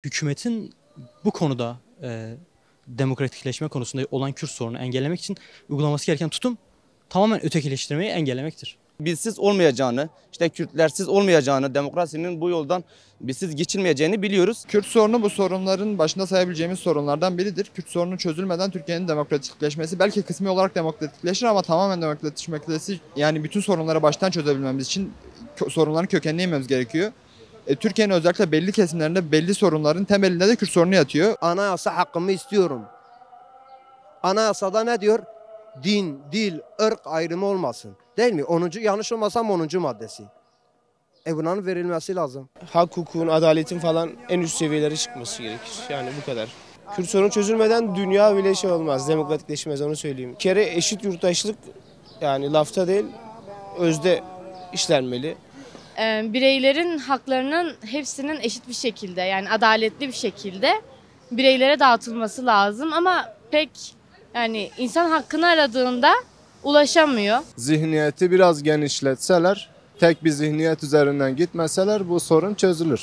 Hükümetin bu konuda demokratikleşme konusunda olan Kürt sorununu engellemek için uygulaması gereken tutum tamamen ötekileştirmeyi engellemektir. Bizsiz olmayacağını, işte Kürtlersiz olmayacağını, demokrasinin bu yoldan bizsiz geçilmeyeceğini biliyoruz. Kürt sorunu bu sorunların başında sayabileceğimiz sorunlardan biridir. Kürt sorunu çözülmeden Türkiye'nin demokratikleşmesi belki kısmi olarak demokratikleşir ama tamamen demokratikleşmesi yani bütün sorunları baştan çözebilmemiz için sorunların kökenine inmemiz gerekiyor. Türkiye'nin özellikle belli kesimlerinde belli sorunların temelinde de Kürt sorunu yatıyor. Anayasa hakkımı istiyorum. Anayasada ne diyor? Din, dil, ırk ayrımı olmasın. Değil mi? 10. yanlış olmasam 10. maddesi. Bunların verilmesi lazım. Hak, hukukun, adaletin falan en üst seviyelere çıkması gerekir. Yani bu kadar. Kürt sorunu çözülmeden dünya bile şey olmaz, demokratikleşmez, onu söyleyeyim. Bir kere eşit yurttaşlık yani lafta değil, özde işlenmeli. Bireylerin haklarının hepsinin eşit bir şekilde yani adaletli bir şekilde bireylere dağıtılması lazım ama pek yani insan hakkını aradığında ulaşamıyor. Zihniyeti biraz genişletseler, tek bir zihniyet üzerinden gitmeseler bu sorun çözülür.